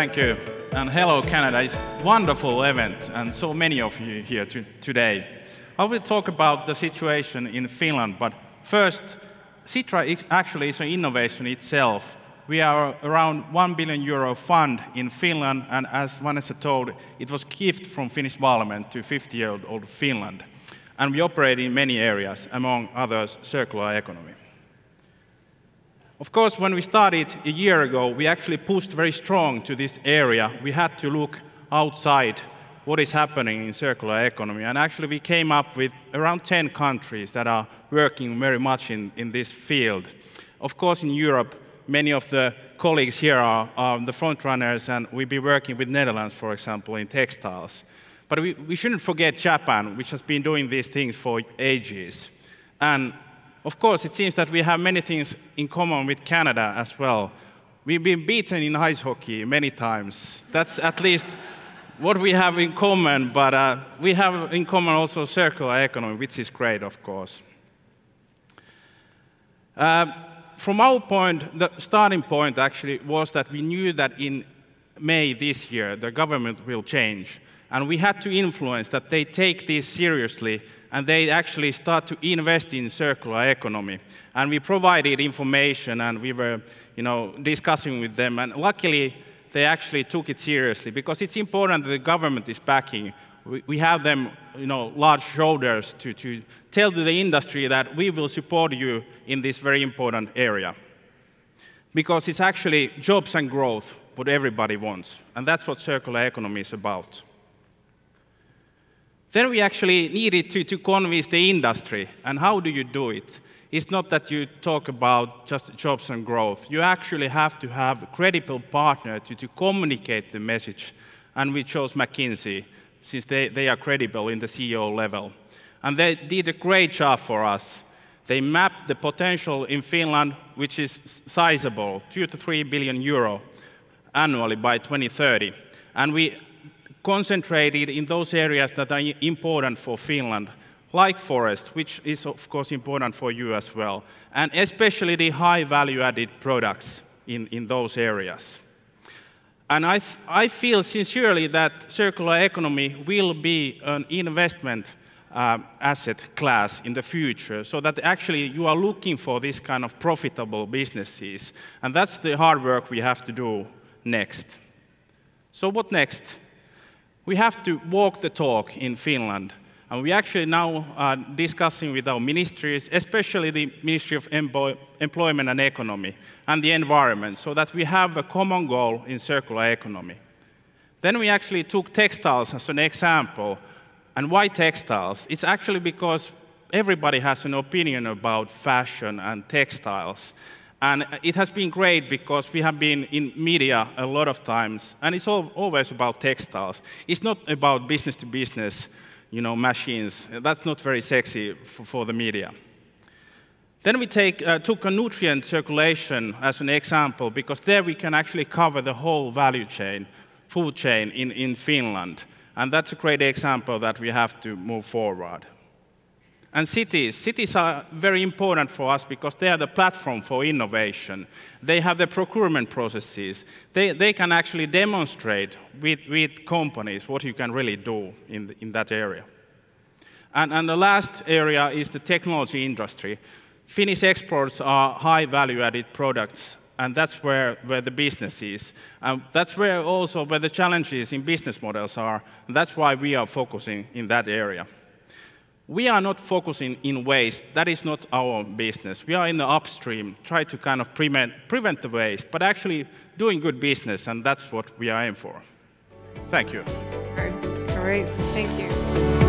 Thank you. And hello, Canada. It's a wonderful event, and so many of you here today. I will talk about the situation in Finland, but first, Sitra actually is an innovation itself. We are around €1 billion fund in Finland, and as Vanessa told, it was a gift from Finnish Parliament to 50-year-old Finland. And we operate in many areas, among others, circular economy. Of course, when we started a year ago, we actually pushed very strong to this area. We had to look outside what is happening in circular economy. And actually, we came up with around 10 countries that are working very much in this field. Of course, in Europe, many of the colleagues here are the front runners, and we've been working with Netherlands, for example, in textiles. But we shouldn't forget Japan, which has been doing these things for ages. And of course, it seems that we have many things in common with Canada as well. We've been beaten in ice hockey many times. That's at least what we have in common, but we have in common also circular economy, which is great, of course. From our point, the starting point actually was that we knew that in May this year, the government will change. And we had to influence that they take this seriously and they actually start to invest in circular economy. And we provided information and we were discussing with them. And luckily, they actually took it seriously because it's important that the government is backing. We have them, large shoulders to tell to the industry that we will support you in this very important area. Because it's actually jobs and growth, what everybody wants. And that's what circular economy is about. Then we actually needed to convince the industry. And how do you do it? It's not that you talk about just jobs and growth. You actually have to have a credible partner to communicate the message. And we chose McKinsey, since they are credible in the CEO level. And they did a great job for us. They mapped the potential in Finland, which is sizable, 2 to 3 billion euro annually by 2030. And we concentrated in those areas that are important for Finland, like forest, which is of course important for you as well, and especially the high value-added products in those areas. And I feel sincerely that circular economy will be an investment asset class in the future, so that actually you are looking for this kind of profitable businesses. And that's the hard work we have to do next. So what next? We have to walk the talk in Finland. And we actually now are discussing with our ministries, especially the Ministry of Employment and Economy and the Environment, so that we have a common goal in circular economy. Then we actually took textiles as an example. And why textiles? It's actually because everybody has an opinion about fashion and textiles. And it has been great because we have been in media a lot of times, and it's always about textiles. It's not about business-to-business, machines. That's not very sexy for the media. Then we took a nutrient circulation as an example, because there we can actually cover the whole value chain, food chain in Finland. And that's a great example that we have to move forward. And cities are very important for us because they are the platform for innovation. They have the procurement processes. They can actually demonstrate with companies what you can really do in that area. And the last area is the technology industry. Finnish exports are high value-added products, and that's where the business is. That's where the challenges in business models are. And that's why we are focusing in that area. We are not focusing in waste. That is not our business. We are in the upstream, try to kind of prevent the waste, but actually doing good business, and that's what we are aiming for. Thank you. All right, thank you.